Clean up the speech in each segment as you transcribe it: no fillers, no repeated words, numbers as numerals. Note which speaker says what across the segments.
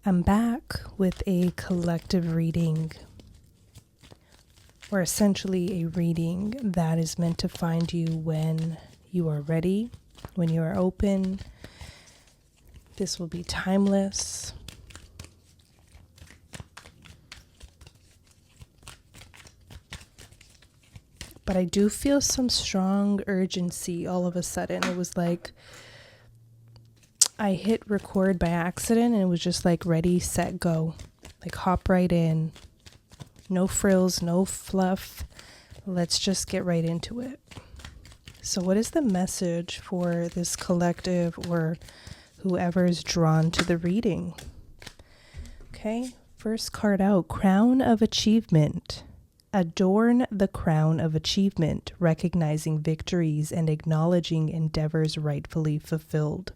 Speaker 1: I'm back with a collective reading, or essentially a reading that is meant to find you when you are ready, when you are open. This will be timeless. But I do feel some strong urgency all of a sudden. It was like I hit record by accident and it was just like ready, set, go. Like hop right in. No frills, no fluff. Let's just get right into it. So what is the message for this collective or whoever is drawn to the reading? Okay, first card out, Crown of Achievement. Adorn the crown of achievement, recognizing victories and acknowledging endeavors rightfully fulfilled.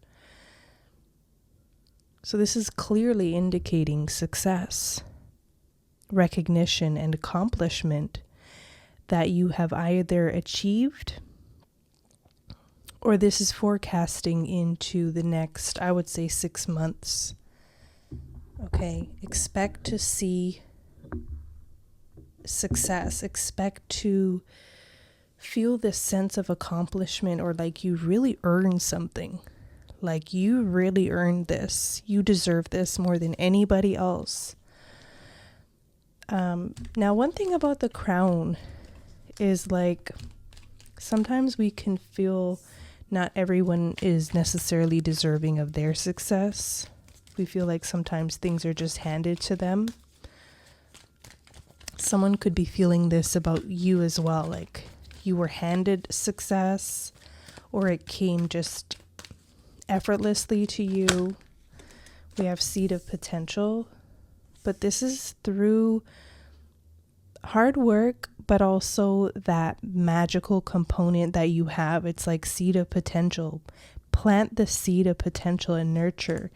Speaker 1: So this is clearly indicating success, recognition, and accomplishment that you have either achieved, or this is forecasting into the next, I would say, 6 months. Okay, expect to see success. Expect to feel this sense of accomplishment, or like you really earned something. Like you really earned this. You deserve this more than anybody else. Now, one thing about the crown is like sometimes we can feel not everyone is necessarily deserving of their success. We feel like sometimes things are just handed to them. Someone could be feeling this about you as well, like you were handed success or it came just effortlessly to you. We have seed of potential, but this is through hard work, but also that magical component that you have. It's like seed of potential. Plant the seed of potential and nurture.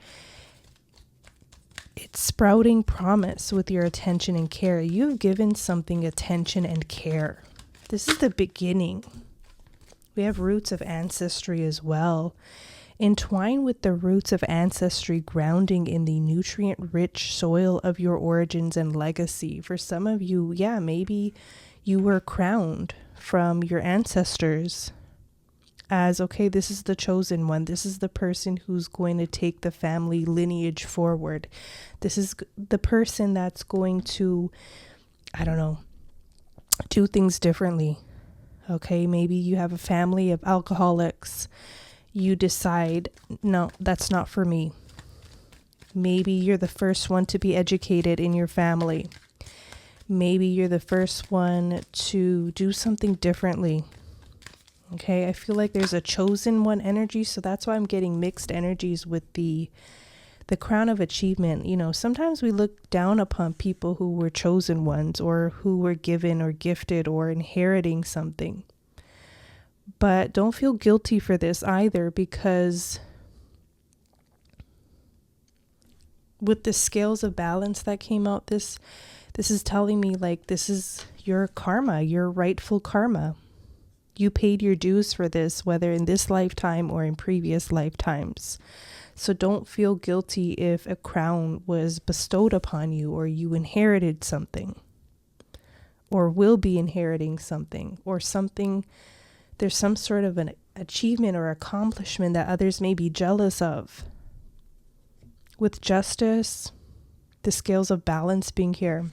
Speaker 1: It's sprouting promise with your attention and care. You've given something attention and care. This is the beginning. We have roots of ancestry as well. Entwine with the roots of ancestry, grounding in the nutrient-rich soil of your origins and legacy. For some of you, maybe you were crowned from your ancestors as, okay, this is the chosen one. This is the person who's going to take the family lineage forward. This is the person that's going to, do things differently. Okay, maybe you have a family of alcoholics. You decide, no, that's not for me. Maybe you're the first one to be educated in your family. Maybe you're the first one to do something differently. Okay, I feel like there's a chosen one energy, so that's why I'm getting mixed energies with the crown of achievement. You know, sometimes we look down upon people who were chosen ones or who were given or gifted or inheriting something. But don't feel guilty for this either, because with the scales of balance that came out, this is telling me like this is your karma, your rightful karma. You paid your dues for this, whether in this lifetime or in previous lifetimes. So don't feel guilty if a crown was bestowed upon you, or you inherited something, or will be inheriting something, or something. There's some sort of an achievement or accomplishment that others may be jealous of. With justice, the scales of balance being here,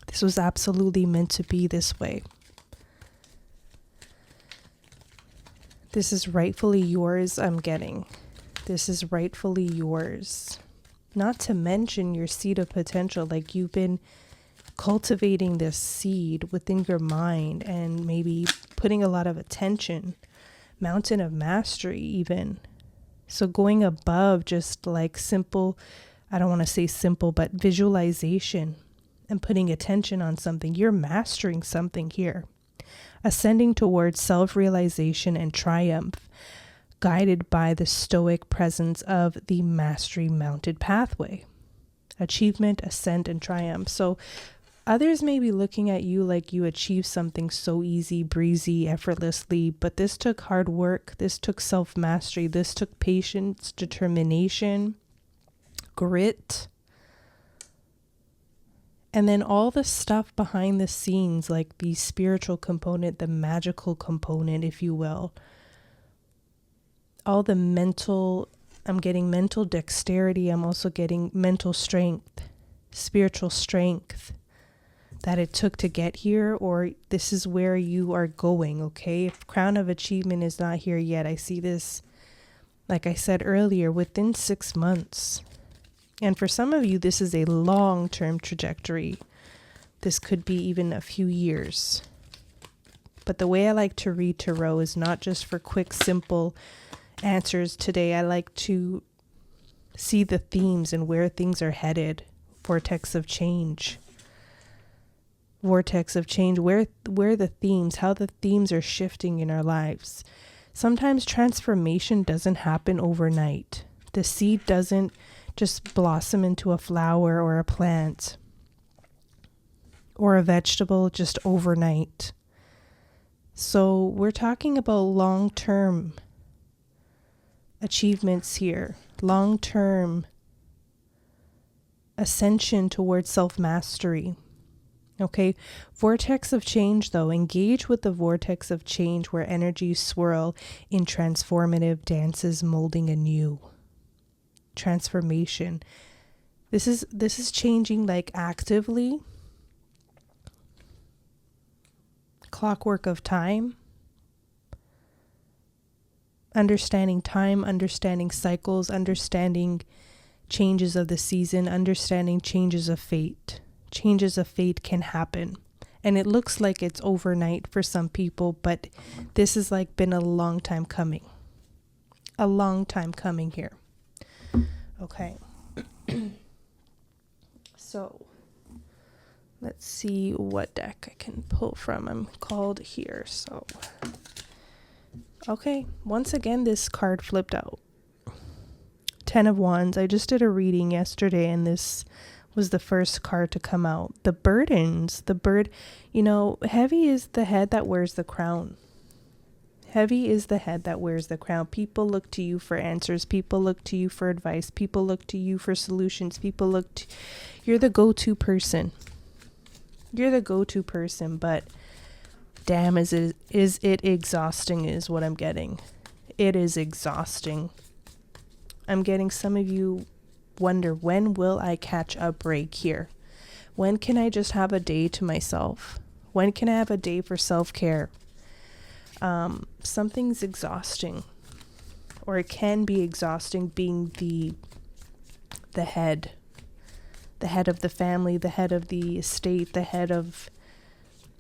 Speaker 1: this was absolutely meant to be this way. This is rightfully yours, I'm getting. This is rightfully yours. Not to mention your seed of potential, like you've been cultivating this seed within your mind and maybe putting a lot of attention, mountain of mastery even. So going above just like simple, I don't want to say simple, but visualization and putting attention on something. You're mastering something here. Ascending towards self-realization and triumph, guided by the stoic presence of the mastery mounted pathway. Achievement, ascent, and triumph. So others may be looking at you like you achieved something so easy, breezy, effortlessly, but this took hard work. This took self-mastery. This took patience, determination, grit. And then all the stuff behind the scenes, like the spiritual component, the magical component, if you will. All the mental, I'm getting mental dexterity. I'm also getting mental strength, spiritual strength that it took to get here, or this is where you are going, okay? If Crown of Achievement is not here yet, I see this, like I said earlier, within 6 months. And for some of you, this is a long-term trajectory. This could be even a few years. But the way I like to read tarot is not just for quick, simple answers today. I like to see the themes and where things are headed. Vortex of change. Vortex of change. Where the themes, how the themes are shifting in our lives. Sometimes transformation doesn't happen overnight. The seed doesn't just blossom into a flower or a plant or a vegetable just overnight. So we're talking about long-term achievements here, long-term ascension towards self-mastery. Okay, vortex of change though, engage with the vortex of change where energies swirl in transformative dances molding anew. Transformation. This is changing like actively. Clockwork of time. Understanding time, understanding cycles, understanding changes of the season, understanding changes of fate. Changes of fate can happen. And it looks like it's overnight for some people, but this has like been a long time coming. A long time coming here. Okay. So let's see what deck I can pull from. I'm called here. So, okay. Once again, this card flipped out. 10 of Wands. I just did a reading yesterday and this was the first card to come out. The burdens, heavy is the head that wears the crown. Heavy is the head that wears the crown. People look to you for answers. People look to you for advice. People look to you for solutions. You're the go-to person. You're the go-to person, but damn, is it exhausting is what I'm getting. It is exhausting. I'm getting some of you wonder, when will I catch a break here? When can I just have a day to myself? When can I have a day for self-care? Something's exhausting, or it can be exhausting being the head of the family, the head of the estate, the head of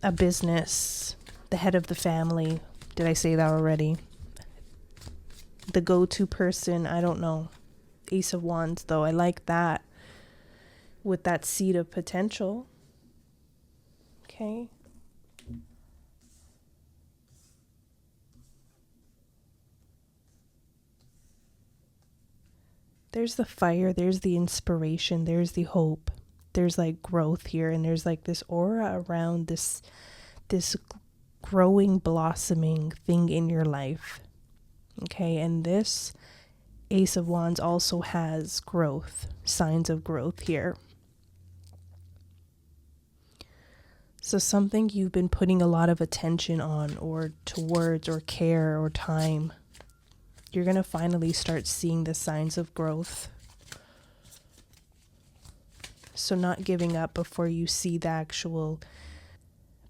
Speaker 1: a business, the head of the family. Did I say that already? The go-to person, I don't know. Ace of Wands, though, I like that with that seed of potential. Okay. There's the fire, there's the inspiration, there's the hope. There's like growth here, and there's like this aura around this growing, blossoming thing in your life. Okay, and this Ace of Wands also has growth, signs of growth here. So something you've been putting a lot of attention on, or towards, or care, or time. You're going to finally start seeing the signs of growth. So not giving up before you see the actual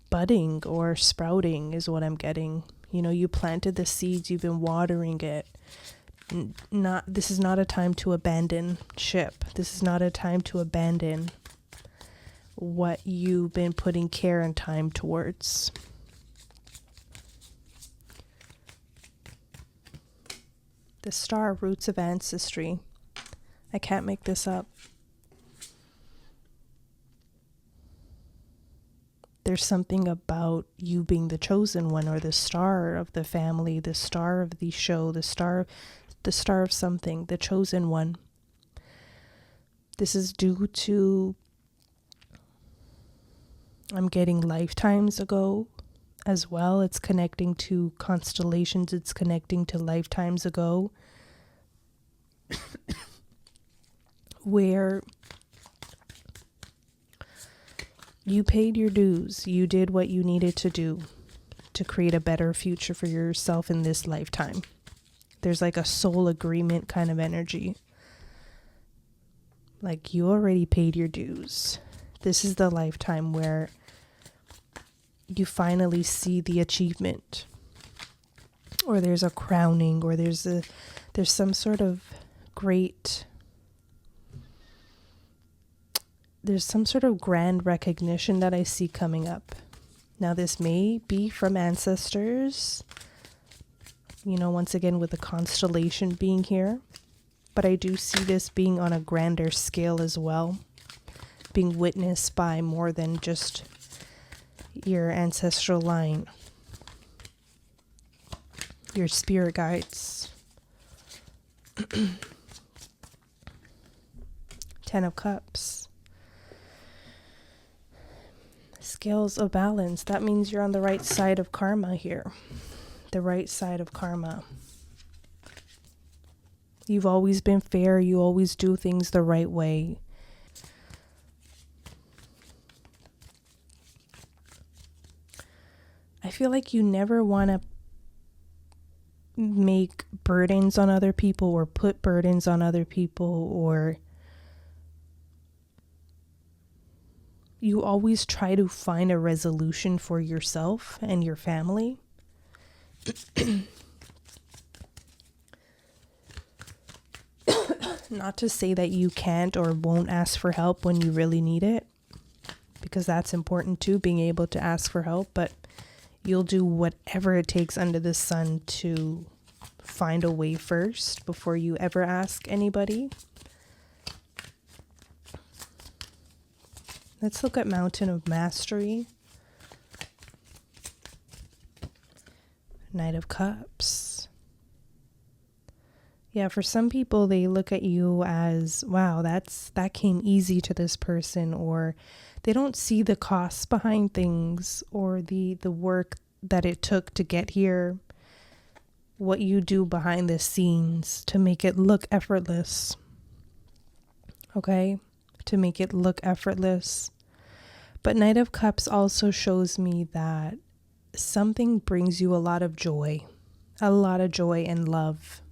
Speaker 1: budding or sprouting is what I'm getting. You planted the seeds, you've been watering it. This is not a time to abandon ship. This is not a time to abandon what you've been putting care and time towards. The star, roots of ancestry. I can't make this up. There's something about you being the chosen one, or the star of the family, the star of the show, the star of something, the chosen one. This is due to, I'm getting lifetimes ago as well. It's connecting to constellations. It's connecting to lifetimes ago. where you paid your dues. You did what you needed to do to create a better future for yourself in this lifetime. There's like a soul agreement kind of energy. Like you already paid your dues. This is the lifetime where you finally see the achievement, or there's a crowning, or there's some sort of there's some sort of grand recognition that I see coming up. Now this may be from ancestors, once again with the constellation being here, but I do see this being on a grander scale as well, being witnessed by more than just your ancestral line, your spirit guides. 10 of Cups. Scales of balance. That means you're on the right side of karma here. The right side of karma. You've always been fair. You always do things the right way. I feel like you never want to make burdens on other people or put burdens on other people, or you always try to find a resolution for yourself and your family. Not to say that you can't or won't ask for help when you really need it, because that's important too, being able to ask for help, but you'll do whatever it takes under the sun to find a way first before you ever ask anybody. Let's look at Mountain of Mastery. Knight of Cups. Yeah, for some people, they look at you as, wow, that came easy to this person, or they don't see the costs behind things, or the work that it took to get here, what you do behind the scenes to make it look effortless. Okay? To make it look effortless. But Knight of Cups also shows me that something brings you a lot of joy and love.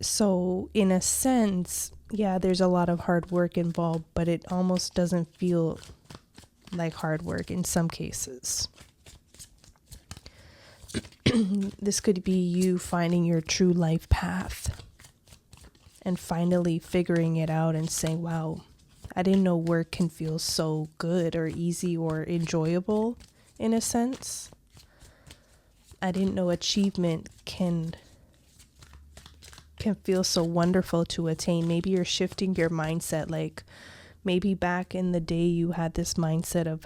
Speaker 1: So in a sense, yeah, there's a lot of hard work involved, but it almost doesn't feel like hard work in some cases. This could be you finding your true life path and finally figuring it out and saying, wow, I didn't know work can feel so good or easy or enjoyable in a sense. I didn't know achievement can feel so wonderful to attain. Maybe you're shifting your mindset. Like maybe back in the day you had this mindset of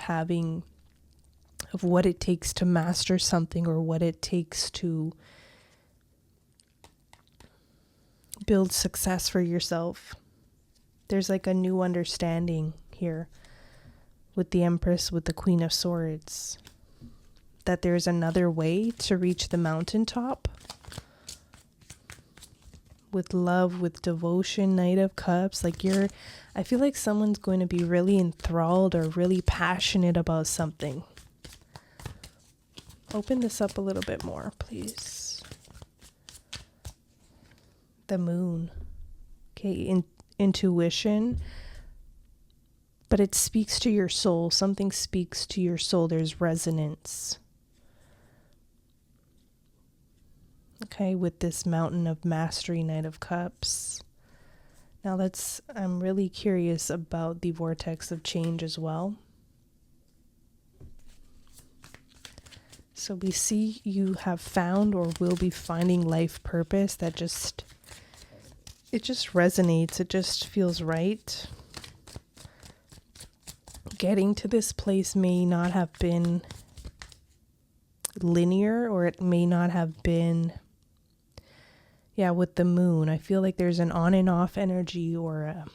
Speaker 1: what it takes to master something, or what it takes to build success for yourself. There's like a new understanding here with the Empress, with the Queen of Swords, that there's another way to reach the mountaintop. With love, with devotion. Knight of Cups. I feel like someone's going to be really enthralled or really passionate about something. Open this up a little bit more, please. The Moon. Okay, intuition. But it speaks to your soul. Something speaks to your soul. There's resonance. Okay, with this Mountain of Mastery, Knight of Cups. Now I'm really curious about the Vortex of Change as well. So we see you have found or will be finding life purpose that it just resonates. It just feels right. Getting to this place may not have been linear, or it may not have been, with the Moon. I feel like there's an on and off energy, or a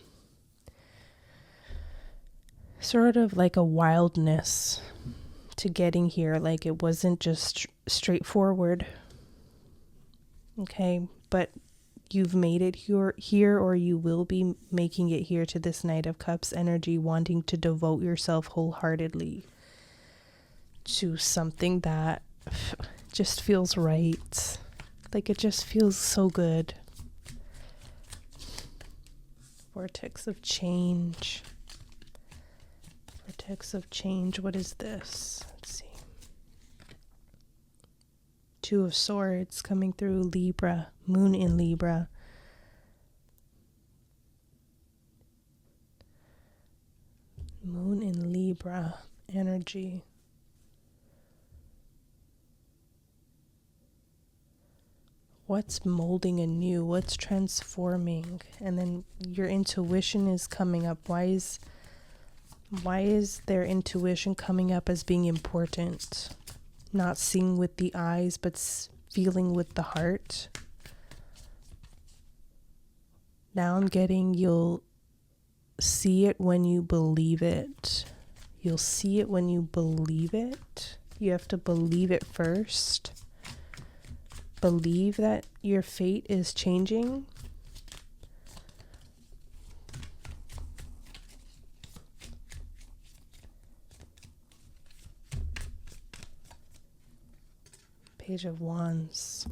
Speaker 1: sort of like a wildness to getting here. Like it wasn't just straightforward. Okay, but you've made it here, or you will be making it here to this Knight of Cups energy, wanting to devote yourself wholeheartedly to something that just feels right. Like it just feels so good. Vortex of change. Vortex of change. What is this? Let's see. Two of Swords coming through. Libra. Moon in Libra. Moon in Libra energy. What's molding anew? What's transforming? And then your intuition is coming up. Why is their intuition coming up as being important? Not seeing with the eyes, but feeling with the heart. Now I'm getting you'll see it when you believe it. You'll see it when you believe it. You have to believe it first. Believe that your fate is changing. Page of Wands.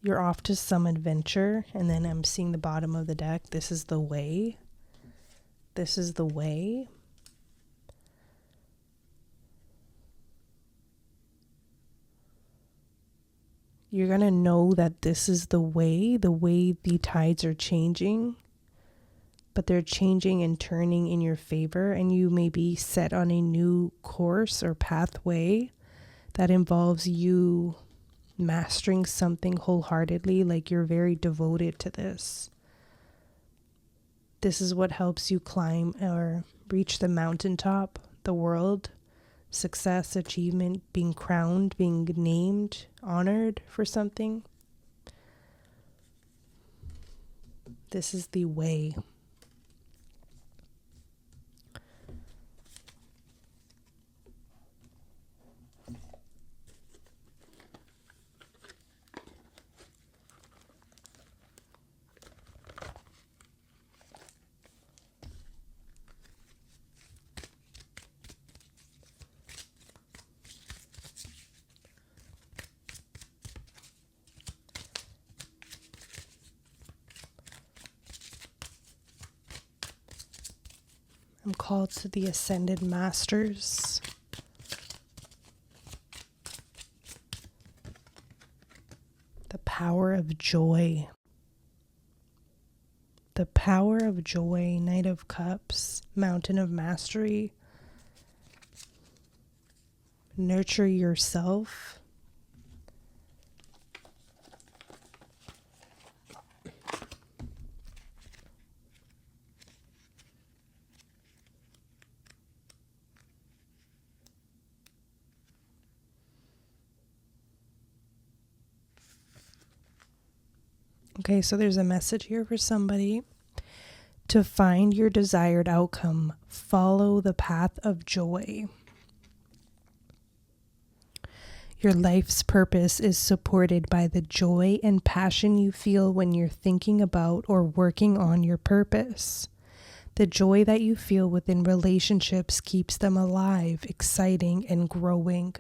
Speaker 1: You're off to some adventure, and then I'm seeing the bottom of the deck. This is the way. This is the way. You're going to know that this is the way the tides are changing, but they're changing and turning in your favor, and you may be set on a new course or pathway that involves you mastering something wholeheartedly, like you're very devoted to this. This is what helps you climb or reach the mountaintop, the world. Success, achievement, being crowned, being named, honored for something. This is the way. I'm called to the Ascended Masters. The power of joy. The power of joy. Knight of Cups. Mountain of Mastery. Nurture yourself. Okay, so there's a message here for somebody. To find your desired outcome, follow the path of joy. Your life's purpose is supported by the joy and passion you feel when you're thinking about or working on your purpose. The joy that you feel within relationships keeps them alive, exciting, and growing.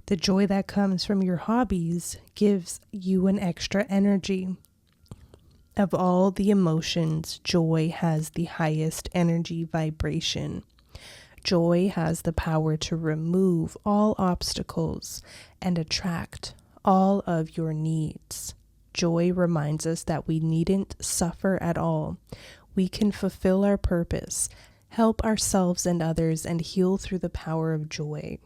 Speaker 1: The joy that comes from your hobbies gives you an extra energy. Of all the emotions, joy has the highest energy vibration. Joy has the power to remove all obstacles and attract all of your needs. Joy reminds us that we needn't suffer at all. We can fulfill our purpose, help ourselves and others, and heal through the power of joy.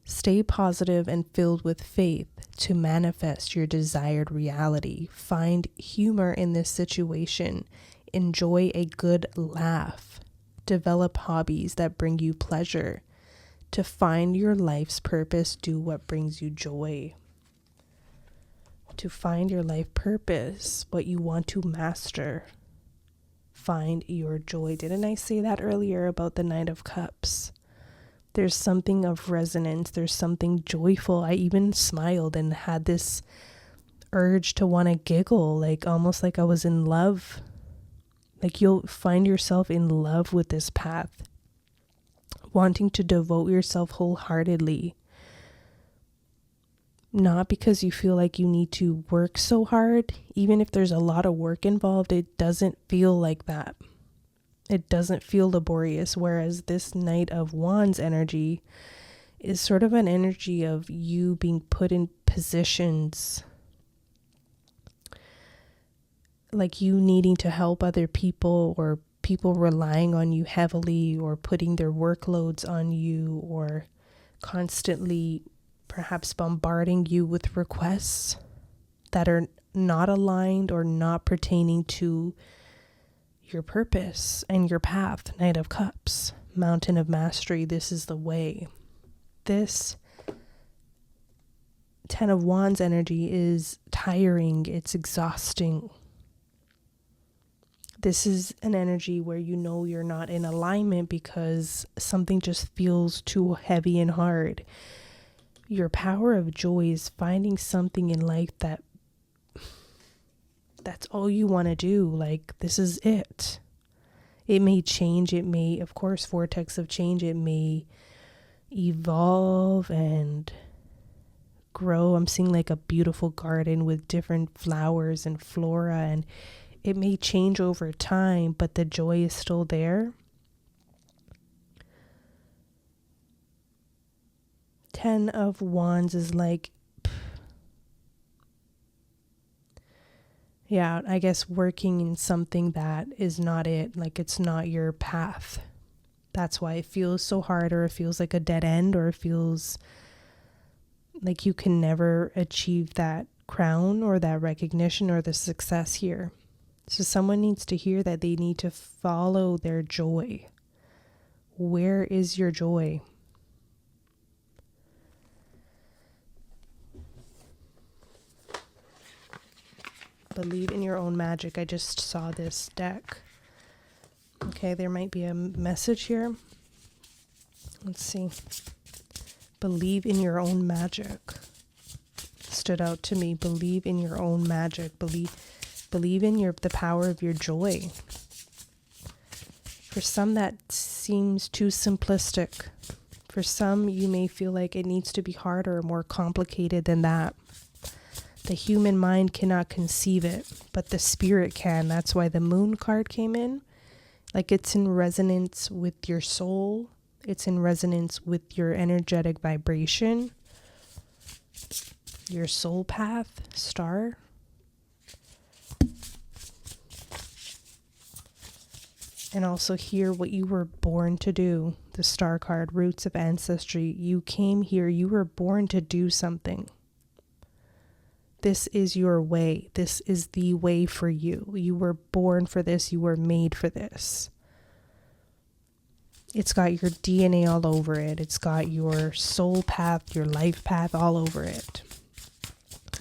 Speaker 1: Stay positive and filled with faith to manifest your desired reality. Find humor in this situation. Enjoy a good laugh. Develop hobbies that bring you pleasure. To find your life's purpose, do what brings you joy. To find your life purpose, what you want to master. Find your joy. Didn't I say that earlier about the Knight of Cups? There's something of resonance. There's something joyful. I even smiled and had this urge to want to giggle, like almost like I was in love. Like you'll find yourself in love with this path, wanting to devote yourself wholeheartedly. Not because you feel like you need to work so hard. Even if there's a lot of work involved, it doesn't feel like that. It doesn't feel laborious. Whereas this Knight of Wands energy is sort of an energy of you being put in positions, like you needing to help other people, or people relying on you heavily, or putting their workloads on you, or constantly perhaps bombarding you with requests that are not aligned or not pertaining to your purpose and your path. Knight of Cups, Mountain of Mastery. This is the way. This Ten of Wands energy is tiring. It's exhausting. This is an energy where you know you're not in alignment because something just feels too heavy and hard. Your power of joy is finding something in life that's all you want to do. Like, this is it. It may change. It may, of course, vortex of change. It may evolve and grow. I'm seeing like a beautiful garden with different flowers and flora, and it may change over time, but the joy is still there. 10 of Wands is like, yeah, I guess working in something that is not it, like it's not your path. That's why it feels so hard, or it feels like a dead end, or it feels like you can never achieve that crown or that recognition or the success here. So someone needs to hear that they need to follow their joy. Where is your joy? Believe in your own magic. I just saw this deck. Okay, there might be a message here. Let's see. Believe in your own magic. Stood out to me. Believe in your own magic. Believe in the power of your joy. For some, that seems too simplistic. For some, you may feel like it needs to be harder or more complicated than that. The human mind cannot conceive it, but the spirit can. That's why the Moon card came in. Like, it's in resonance with your soul. It's in resonance with your energetic vibration, your soul path, star. And also here what you were born to do. The star card, roots of ancestry. You came here, you were born to do something. This is your way. This is the way for you. You were born for this. You were made for this. It's got your DNA all over it. It's got your soul path, your life path all over it.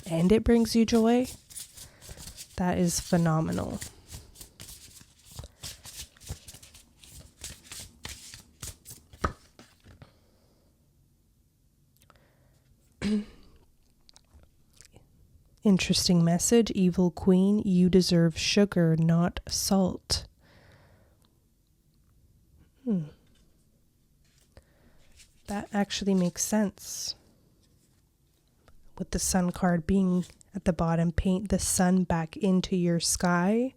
Speaker 1: And it brings you joy. That is phenomenal. Interesting message. Evil Queen, you deserve sugar, not salt. That actually makes sense. With the Sun card being at the bottom, paint the sun back into your sky.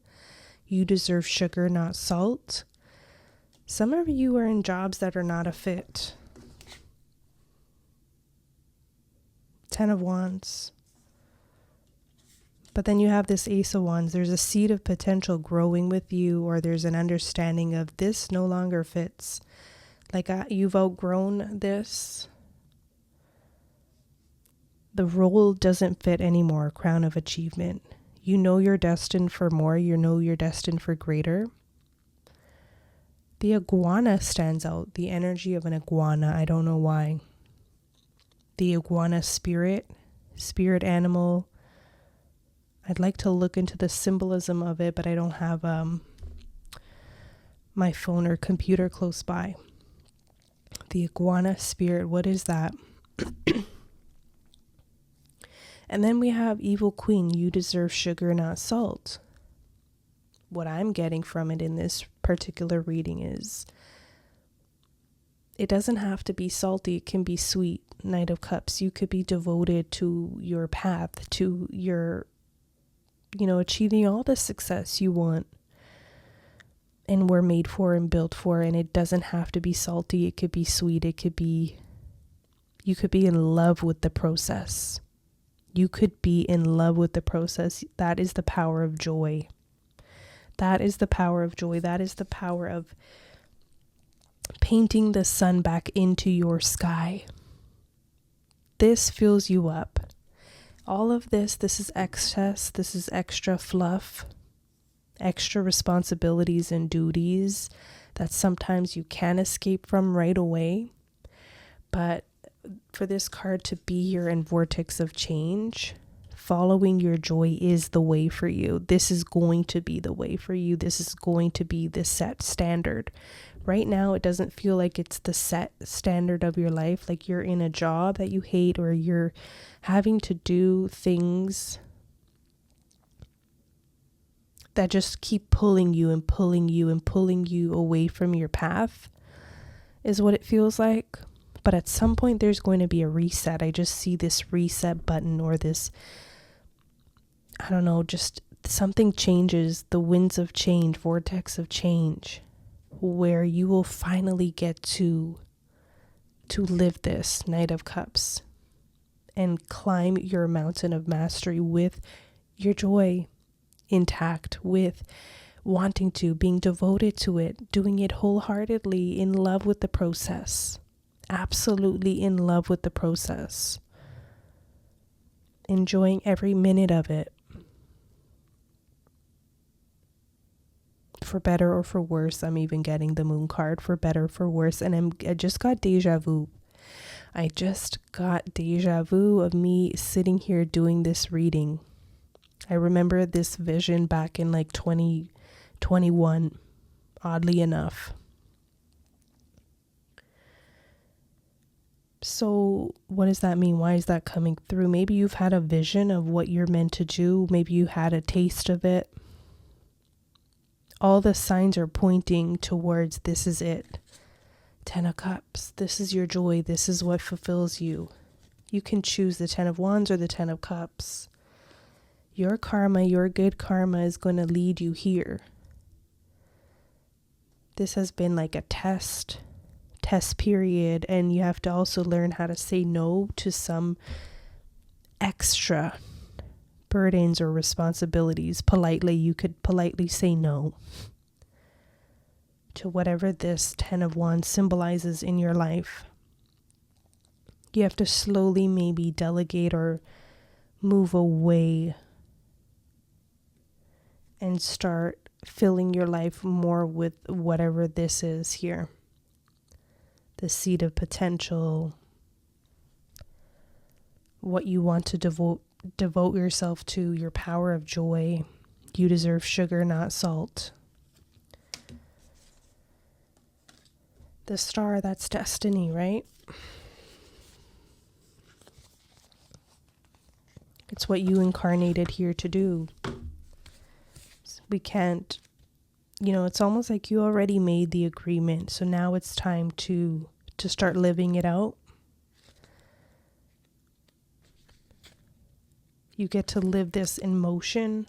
Speaker 1: You deserve sugar, not salt. Some of you are in jobs that are not a fit. 10 of Wands. But then you have this Ace of Wands. There's a seed of potential growing with you, or there's an understanding of this no longer fits. Like you've outgrown this. The role doesn't fit anymore. Crown of Achievement. You know you're destined for more. You know you're destined for greater. The iguana stands out. The energy of an iguana. I don't know why. The iguana spirit animal. I'd like to look into the symbolism of it, but I don't have my phone or computer close by. The iguana spirit, what is that? And then we have evil queen, you deserve sugar, not salt. What I'm getting from it in this particular reading is it doesn't have to be salty, it can be sweet. Knight of Cups, you could be devoted to your path, to your, achieving all the success you want and were made for and built for. And it doesn't have to be salty, it could be sweet, you could be in love with the process. You could be in love with the process. That is the power of joy. That is the power of joy. That is the power of painting the sun back into your sky. This fills you up. All of this is excess. This is extra fluff, extra responsibilities and duties that sometimes you can escape from right away. But for this card to be here in vortex of change, following your joy is the way for you. This is going to be the way for you. This is going to be the set standard. Right now, it doesn't feel like it's the set standard of your life, like you're in a job that you hate, or you're having to do things that just keep pulling you and pulling you and pulling you away from your path, is what it feels like. But at some point, there's going to be a reset. I just see this reset button, or this, I don't know, just something changes, the winds of change, vortex of change, where you will finally get to live this Knight of Cups and climb your mountain of mastery with your joy intact, with wanting to, being devoted to it, doing it wholeheartedly, in love with the process. Absolutely in love with the process. Enjoying every minute of it. For better or for worse. I'm even getting the moon card, for better or for worse. And I just got deja vu. I just got deja vu of me sitting here doing this reading. I remember this vision back in like 2021, oddly enough. So what does that mean? Why is that coming through? Maybe you've had a vision of what you're meant to do. Maybe you had a taste of it. All the signs are pointing towards this is it. 10 of Cups. This is your joy. This is what fulfills you. You can choose the 10 of Wands or the 10 of Cups. Your karma, your good karma is going to lead you here. This has been like a test period, and you have to also learn how to say no to some extra burdens or responsibilities. Politely, you could politely say no to whatever this 10 of Wands symbolizes in your life. You have to slowly maybe delegate or move away and start filling your life more with whatever this is here. The seed of potential, what you want to devote yourself to, your power of joy. You deserve sugar, not salt. The star, that's destiny, right? It's what you incarnated here to do. We can't, it's almost like you already made the agreement. So now it's time to start living it out. You get to live this in motion.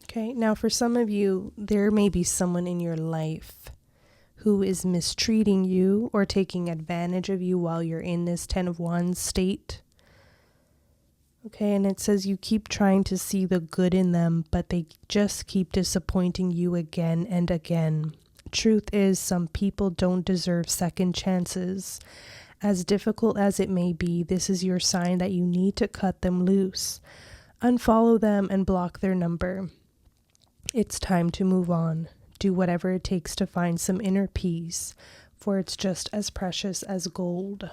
Speaker 1: Okay, now for some of you, there may be someone in your life who is mistreating you or taking advantage of you while you're in this 10 of Wands state. Okay, and it says you keep trying to see the good in them, but they just keep disappointing you again and again. Truth is, some people don't deserve second chances. As difficult as it may be, this is your sign that you need to cut them loose. Unfollow them and block their number. It's time to move on. Do whatever it takes to find some inner peace, for it's just as precious as gold.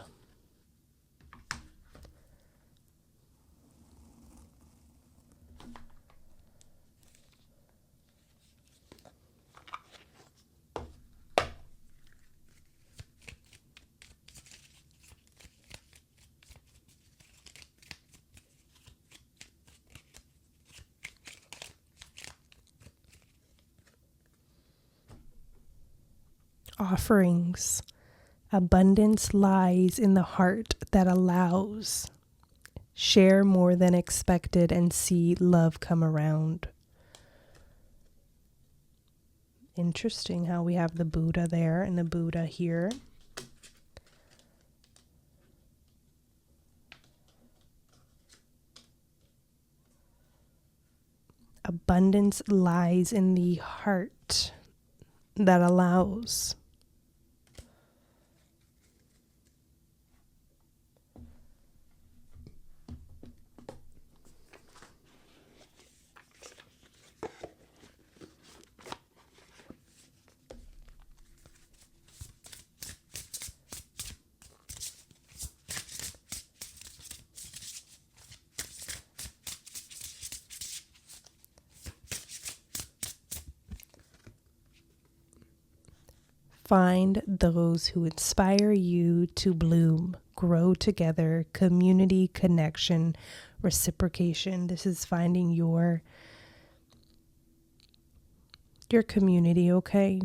Speaker 1: offerings. Abundance lies in the heart that allows. Share more than expected and see love come around. Interesting how we have the Buddha there and the Buddha here. Abundance lies in the heart that allows. Find those who inspire you to bloom, grow together, community, connection, reciprocation. This is finding your community, okay?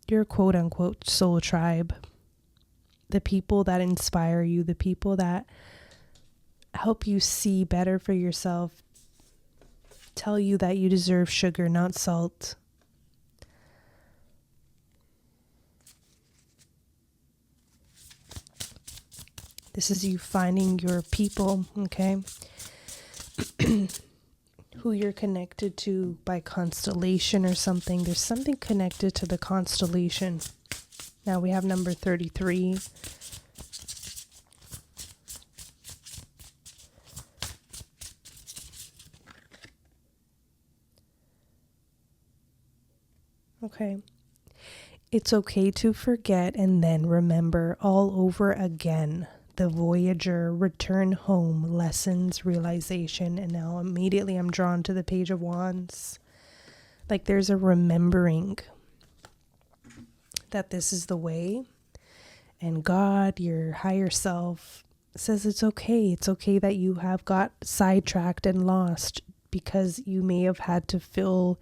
Speaker 1: Your quote unquote soul tribe. The people that inspire you, the people that help you see better for yourself, tell you that you deserve sugar, not salt. This is you finding your people, okay? Who you're connected to by constellation or something. There's something connected to the constellation. Now we have number 33. Okay. It's okay to forget and then remember all over again. The Voyager, return home, lessons, realization. And now immediately I'm drawn to the Page of Wands. Like there's a remembering that this is the way. And God, your higher self, says it's okay. It's okay that you have got sidetracked and lost because you may have had to fill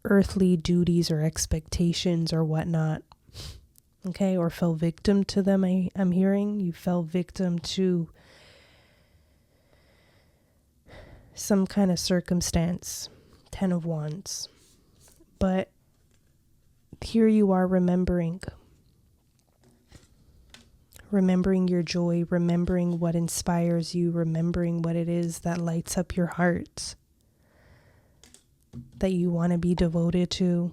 Speaker 1: earthly duties or expectations or whatnot. Okay, or fell victim to them. I'm hearing you fell victim to some kind of circumstance. 10 of Wands. But here you are remembering your joy, remembering what inspires you, remembering what it is that lights up your heart, that you want to be devoted to.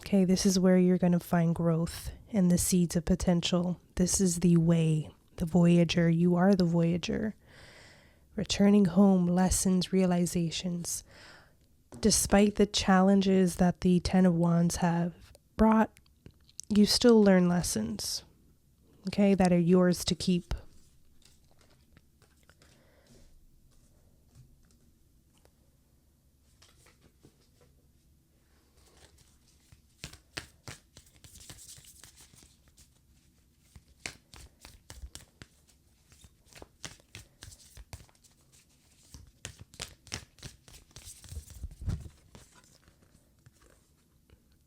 Speaker 1: Okay, this is where you're going to find growth and the seeds of potential. This is the way, the Voyager. You are the Voyager. Returning home, lessons, realizations. Despite the challenges that the 10 of Wands have brought, you still learn lessons, okay, that are yours to keep.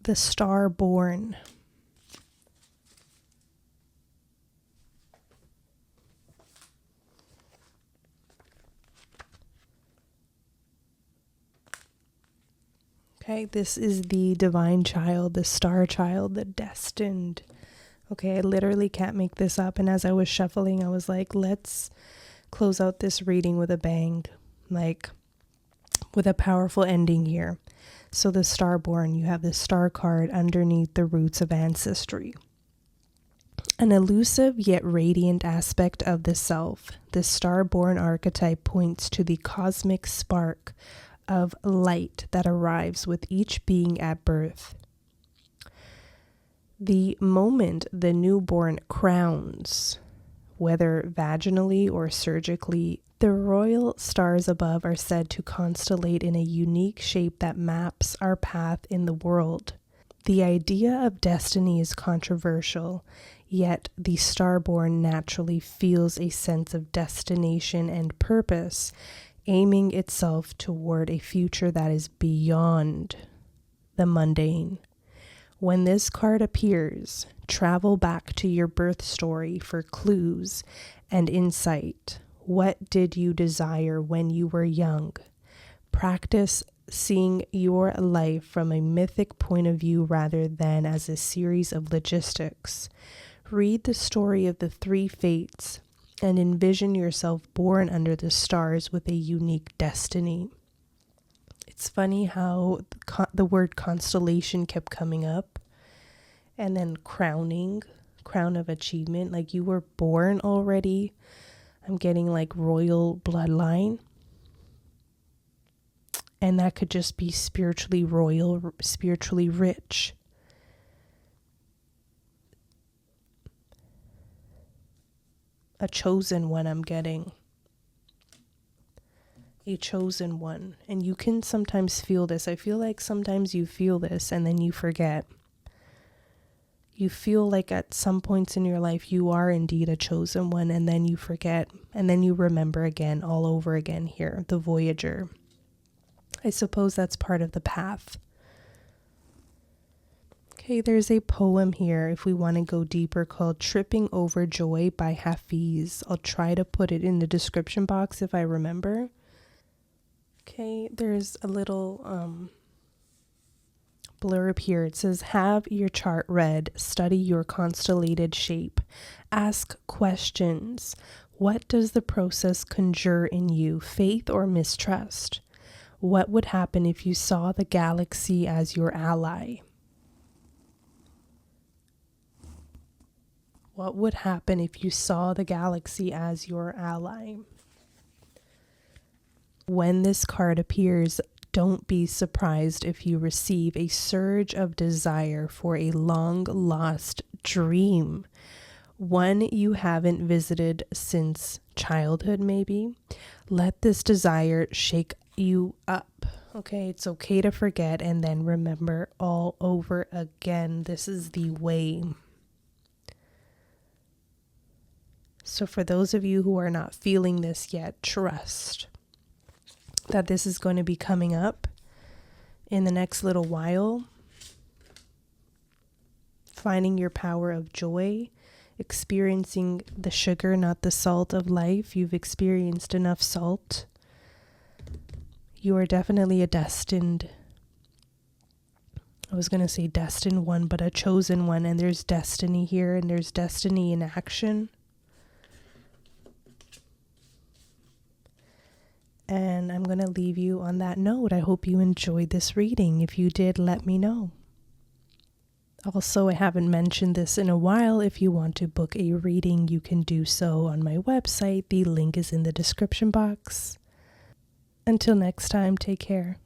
Speaker 1: The Star Born. Okay, this is the divine child, the star child, the destined. Okay, I literally can't make this up. And as I was shuffling, I was like, let's close out this reading with a bang, like with a powerful ending here. So the Starborn, you have the star card underneath the roots of ancestry. An elusive yet radiant aspect of the self, the Starborn archetype points to the cosmic spark of light that arrives with each being at birth. The moment the newborn crowns, whether vaginally or surgically, the royal stars above are said to constellate in a unique shape that maps our path in the world. The idea of destiny is controversial, yet the starborn naturally feels a sense of destination and purpose, aiming itself toward a future that is beyond the mundane. When this card appears, travel back to your birth story for clues and insight. What did you desire when you were young? Practice seeing your life from a mythic point of view rather than as a series of logistics. Read the story of the three fates and envision yourself born under the stars with a unique destiny. It's funny how the word constellation kept coming up, and then crown of achievement, like you were born already. I'm getting like royal bloodline, and that could just be spiritually royal, spiritually rich. A chosen one, I'm getting. A chosen one. And you can sometimes feel this. I feel like sometimes you feel this and then you forget. You feel like at some points in your life you are indeed a chosen one, and then you forget, and then you remember again, all over again here, the Voyager. I suppose that's part of the path. Okay, there's a poem here, if we want to go deeper, called Tripping Over Joy by Hafiz. I'll try to put it in the description box if I remember. Okay, there's a little blurb here. It says, have your chart read, study your constellated shape, ask questions. What does the process conjure in you, faith or mistrust? What would happen if you saw the galaxy as your ally? What would happen if you saw the galaxy as your ally? When this card appears, don't be surprised if you receive a surge of desire for a long-lost dream, one you haven't visited since childhood, maybe. Let this desire shake you up. Okay, it's okay to forget and then remember all over again. This is the way. So for those of you who are not feeling this yet, trust that this is going to be coming up in the next little while. Finding your power of joy, experiencing the sugar, not the salt of life. You've experienced enough salt. You are definitely a destined, I was going to say destined one, but a chosen one. And there's destiny here, and there's destiny in action. And I'm going to leave you on that note. I hope you enjoyed this reading. If you did, let me know. Also, I haven't mentioned this in a while. If you want to book a reading, you can do so on my website. The link is in the description box. Until next time, take care.